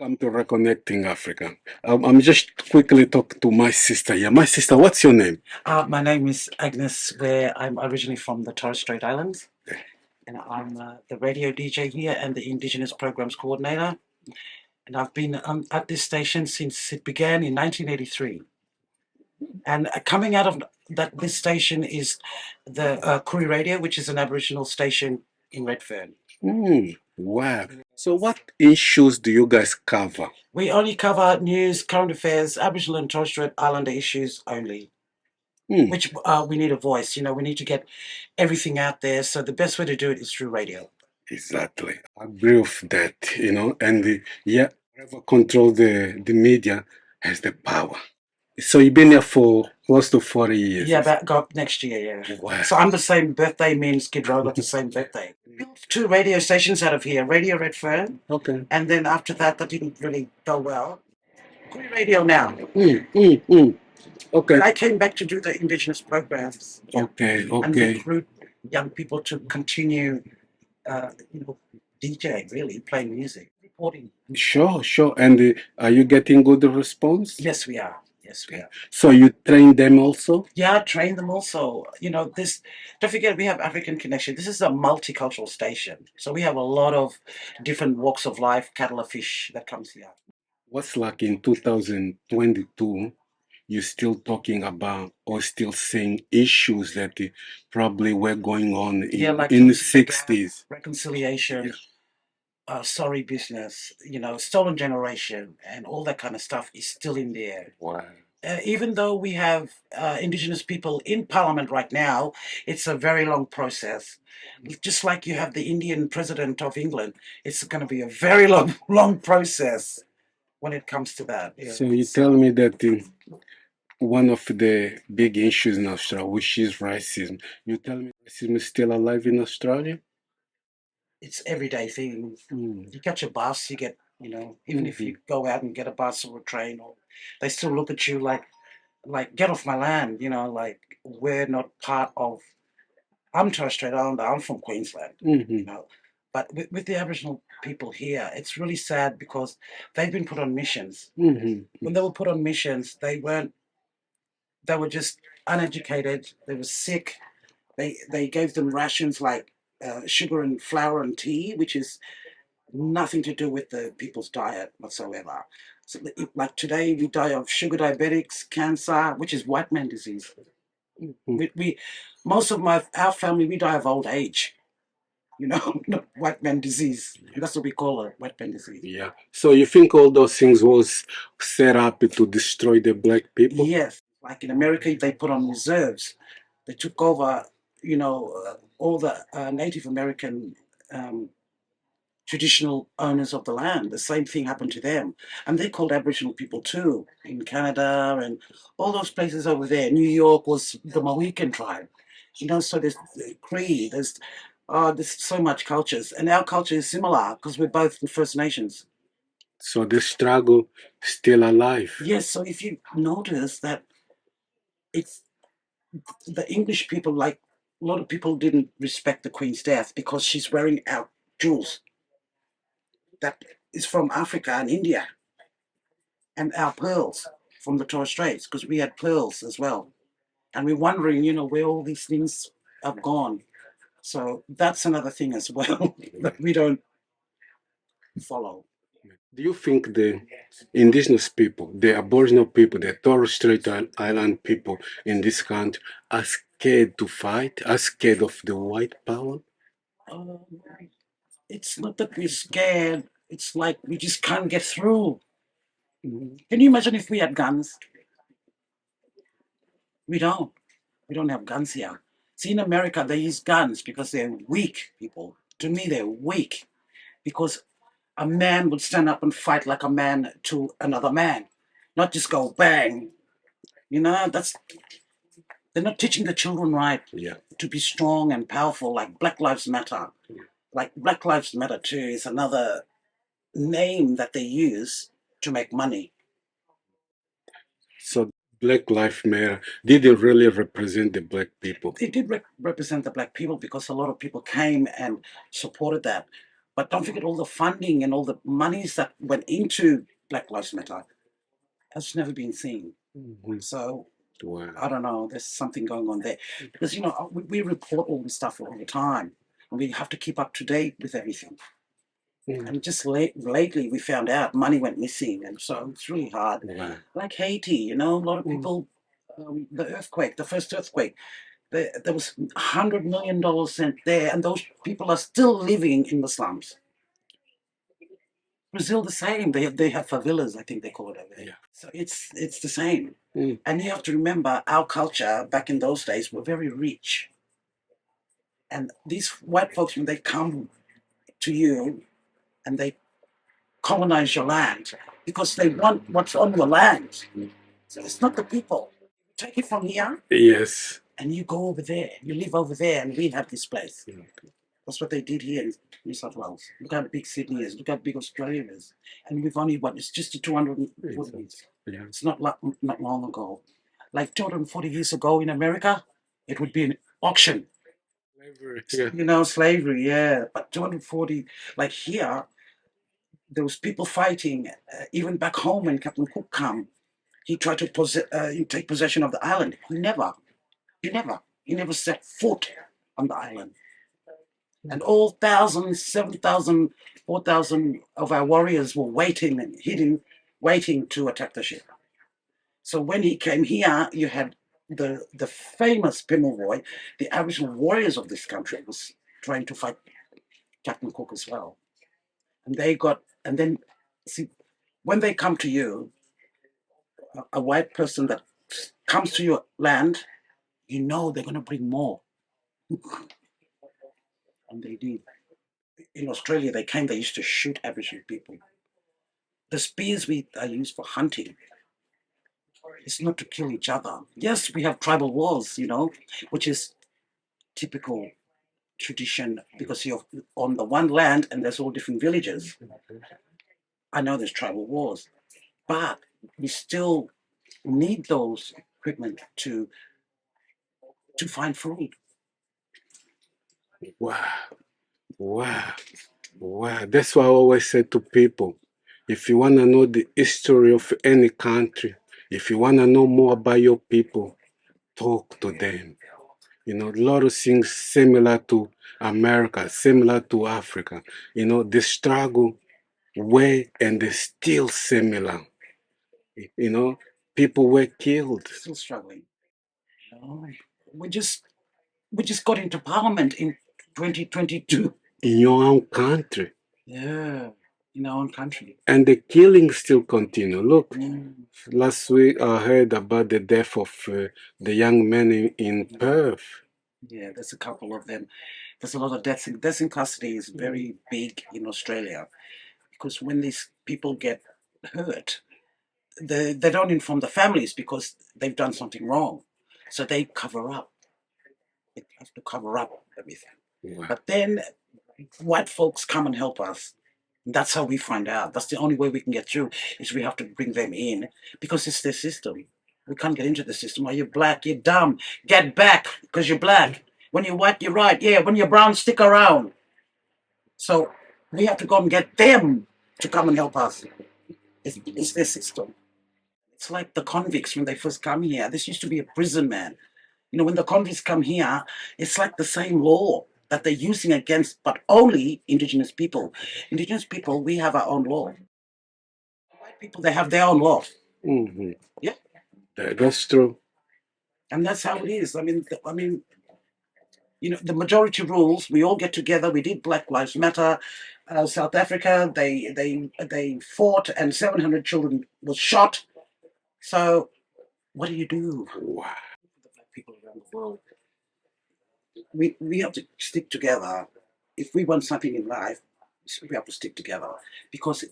Come to Reconnecting Africa. I'm just quickly talking to my sister. Yeah, my sister, what's your name? My name is Agnes, where I'm originally from the Torres Strait Islands, and I'm the radio DJ here and the Indigenous Programs Coordinator. And I've been at this station since it began in 1983. And coming out of this station is the Koori Radio, which is an Aboriginal station in Redfern. Wow. So, what issues do you guys cover? We only cover news, current affairs, Aboriginal and Torres Strait Islander issues only. Which we need a voice. We need to get everything out there. So the best way to do it is through radio. Exactly. I agree with that, and whoever controls the media has the power. So you've been here for close to 40 years. Yeah, about next year, yeah. Wow. So I'm the same birthday, me and Skid Row got the same birthday. Built two radio stations out of here, Radio Redfern. Okay. And then after that didn't really go well. Koori Radio now. Okay. And I came back to do the Indigenous programs. Okay, And recruit young people to continue, DJing, really, playing music, reporting. Sure. And are you getting good response? Yes, we are. Yes, we are. So you train them also? Yeah, train them also. Don't forget we have African Connection. This is a multicultural station. So we have a lot of different walks of life, cattle, fish that comes here. What's like in 2022, you're still talking about or still seeing issues that probably were going on in the 60s? Reconciliation, sorry business, stolen generation, and all that kind of stuff is still in there. Wow. Even though we have Indigenous people in Parliament right now, it's a very long process. Just like you have the Indian President of England, it's going to be a very long process when it comes to that. Yeah. So you tell me that one of the big issues in Australia, which is racism, you tell me racism is still alive in Australia? It's everyday thing. You catch a bus, you get, even if you go out and get a bus or a train, or they still look at you like get off my land, like we're not part of. I'm Torres Strait Islander. I'm from Queensland, but with the Aboriginal people here, it's really sad because they've been put on missions. When they were put on missions, they were just uneducated. They were sick. They gave them rations like sugar and flour and tea, which is nothing to do with the people's diet whatsoever. So, like today, we die of sugar diabetics, cancer, which is white man disease. We most of our family, we die of old age. Not white man disease. That's what we call it, white man disease. Yeah. So you think all those things was set up to destroy the black people? Yes. Like in America, they put on reserves. They took over, all the Native American traditional owners of the land. The same thing happened to them. And they called Aboriginal people too, in Canada and all those places over there. New York was the Mohican tribe. So there's Cree, there's so much cultures. And our culture is similar because we're both the First Nations. So the struggle still alive. Yes, so if you notice that it's the English people, like a lot of people didn't respect the Queen's death because she's wearing our jewels. That is from Africa and India. And our pearls from the Torres Straits, because we had pearls as well. And we're wondering, where all these things have gone. So that's another thing as well that we don't follow. Do you think the indigenous people, the Aboriginal people, the Torres Strait Island people in this country are scared to fight, are scared of the white power? It's not that we're scared. It's like we just can't get through. Can you imagine if we had guns? We don't. We don't have guns here. See, in America, they use guns because they're weak people. To me, they're weak because a man would stand up and fight like a man to another man, not just go bang. They're not teaching the children right to be strong and powerful like Black Lives Matter. Like Black Lives Matter too is another name that they use to make money. So Black Lives Matter didn't really represent the black people. It did represent the black people because a lot of people came and supported that. But don't forget all the funding and all the monies that went into Black Lives Matter has never been seen. So Wow. I don't know. There's something going on there because we report all this stuff all the time, and we have to keep up to date with everything. And just lately, we found out money went missing, and so it's really hard. Wow. Like Haiti, a lot of people. The earthquake, the first earthquake, there was $100 million sent there, and those people are still living in the slums. Brazil the same. They have favelas, I think they call it over there. Yeah. So it's the same. And you have to remember our culture back in those days were very rich. And these white folks, when they come to you and they colonize your land, because they want what's on your land. So it's not the people. Take it from here Yes. and you go over there. You live over there and we have this place. That's what they did here in New South Wales. Look how big Sydney is. Look how big Australia is. And we've only, it's just 240 years. Yeah. It's not long ago. Like 240 years ago in America, it would be an auction. Slavery. Yeah. Slavery, yeah. But 240, like here, there was people fighting. Even back home when Captain Cook came, he tried to take possession of the island. He never set foot on the island. And all 7,000, 4,000 of our warriors were waiting and hidden, waiting to attack the ship. So when he came here, you had the famous Pemulwuy, the Aboriginal warriors of this country, was trying to fight Captain Cook as well. And then, see, when they come to you, a white person that comes to your land, they're going to bring more. And they did. In Australia, they used to shoot Aboriginal people. The spears are used for hunting. It's not to kill each other. Yes, we have tribal wars, which is typical tradition because you're on the one land and there's all different villages. I know there's tribal wars, but we still need those equipment to find food. Wow. Wow. Wow. That's why I always say to people, if you want to know the history of any country, if you want to know more about your people, talk to them. A lot of things similar to America, similar to Africa. The struggle way and they're still similar. People were killed. Still struggling. We just got into parliament in 2022. In your own country. Yeah, in our own country. And the killings still continue. Look, last week I heard about the death of the young man in Perth. Yeah, there's a couple of them. There's a lot of deaths. Deaths in custody is very big in Australia because when these people get hurt, they don't inform the families because they've done something wrong. So they cover up. They have to cover up everything. Wow. But then white folks come and help us. That's how we find out. That's the only way we can get through is we have to bring them in because it's their system. We can't get into the system. Oh, you're black, you're dumb. Get back because you're black. When you're white, you're right. Yeah, when you're brown, stick around. So we have to go and get them to come and help us. It's their system. It's like the convicts when they first come here. This used to be a prison, man. When the convicts come here, it's like the same law that they're using against, but only Indigenous people. Indigenous people, we have our own law. White people, they have their own law. Mm-hmm. Yeah. That's true. And that's how it is. I mean, the majority rules. We all get together. We did Black Lives Matter. South Africa, they fought, and 700 children was shot. So, what do you do? Wow. The black people around the world. We have to stick together. If we want something in life, we have to stick together. Because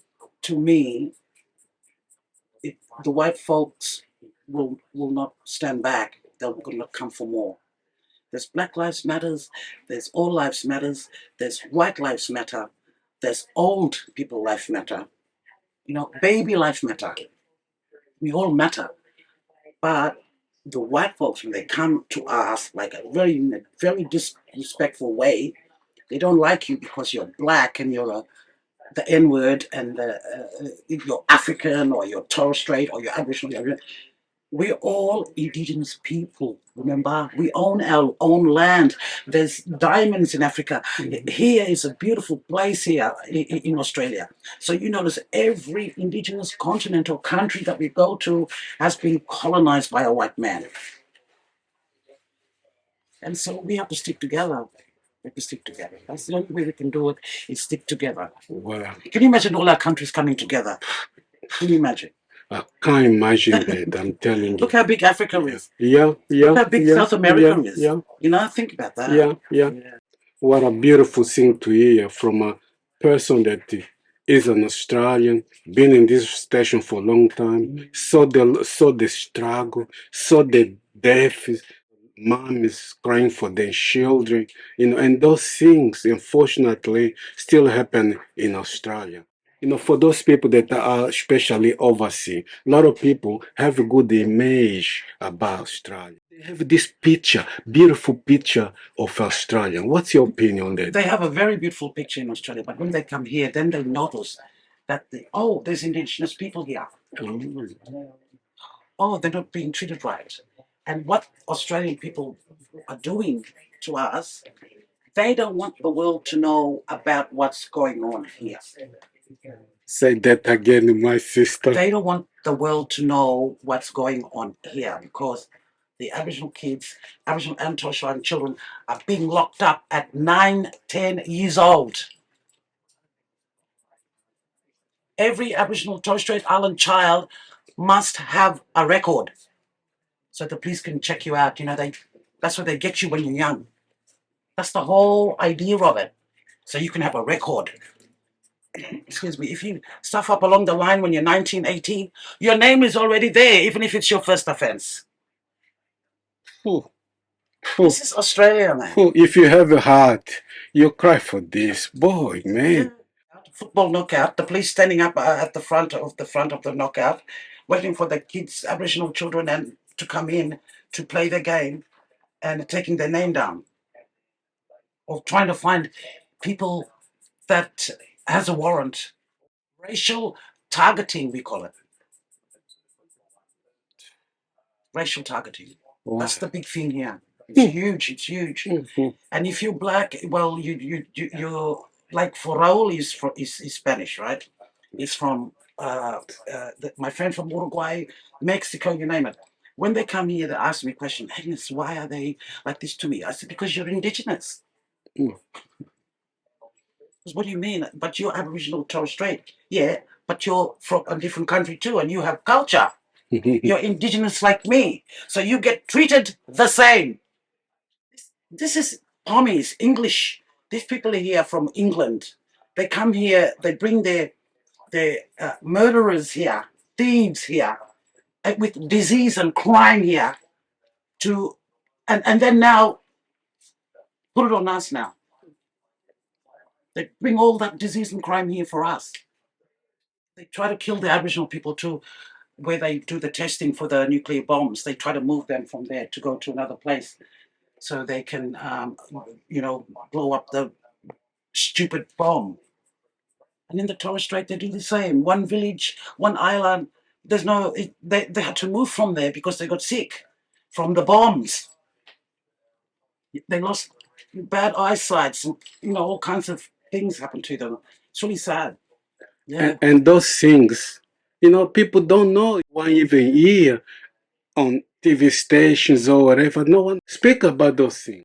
to me, if the white folks will not stand back, they're going to come for more. There's Black Lives Matters, there's All Lives Matters, there's White Lives Matter, there's Old People Life Matter, baby life matter. We all matter. But the white folks, when they come to us like in a very disrespectful way, They don't like you because you're black and you're the N word and you're African or you're Torres Strait or you're Aboriginal. We're all indigenous people. Remember, we own our own land. There's diamonds in Africa. Here is a beautiful place here in Australia. So you notice every indigenous continent or country that we go to has been colonized by a white man. And so we have to stick together. We have to stick together. That's the only way we can do it, is stick together. Wow. Can you imagine all our countries coming together? Can you imagine? I can't imagine that. I'm telling you. Look how big Africa is. Yeah, yeah. Look how big yeah, South America yeah, is. Yeah, You know, think about that. yeah. What a beautiful thing to hear from a person that is an Australian, been in this station for a long time, saw the struggle, saw the death, mom is crying for their children, and those things, unfortunately, still happen in Australia. For those people that are especially overseas, a lot of people have a good image about Australia. They have this picture, beautiful picture of Australia. What's your opinion on that? They have a very beautiful picture in Australia, but when they come here, then they notice that, there's indigenous people here. Oh, they're not being treated right. And what Australian people are doing to us, they don't want the world to know about what's going on here. Say that again, my sister. They don't want the world to know what's going on here because the Aboriginal kids, Aboriginal and Torres Strait children, are being locked up at 9, 10 years old. Every Aboriginal Torres Strait Island child must have a record so the police can check you out. That's what they get you when you're young. That's the whole idea of it. So you can have a record. Excuse me, if you stuff up along the line when you're 19, 18, your name is already there, even if it's your first offense. This is Australia, man. If you have a heart, you cry for this. Boy, man. Football knockout, the police standing up at the front of the knockout, waiting for the kids, Aboriginal children, and to come in to play the game and taking their name down. Or trying to find people that has a warrant. Racial targeting, we call it. Racial targeting. Wow. That's the big thing here. It's huge. It's huge. And if you're black, well, you're like for Raul is Spanish, right? He's from my friend from Uruguay, Mexico, you name it. When they come here, they ask me a question. Agnes, why are they like this to me? I said, because you're indigenous. What do you mean? But you're Aboriginal Torres Strait. Yeah, but you're from a different country too, and you have culture. You're indigenous like me, so you get treated the same. This is Pommies, English. These people are here from England. They come here, they bring their murderers here, thieves here, with disease and crime here, and then now put it on us now. They bring all that disease and crime here for us. They try to kill the Aboriginal people too, where they do the testing for the nuclear bombs. They try to move them from there to go to another place so they can, blow up the stupid bomb. And in the Torres Strait, they do the same. One village, one island. They had to move from there because they got sick from the bombs. They lost bad eyesight. All kinds of things happened to them. It's really sad. Yeah. And those things, people don't know. One even hear on TV stations or whatever. No one speak about those things.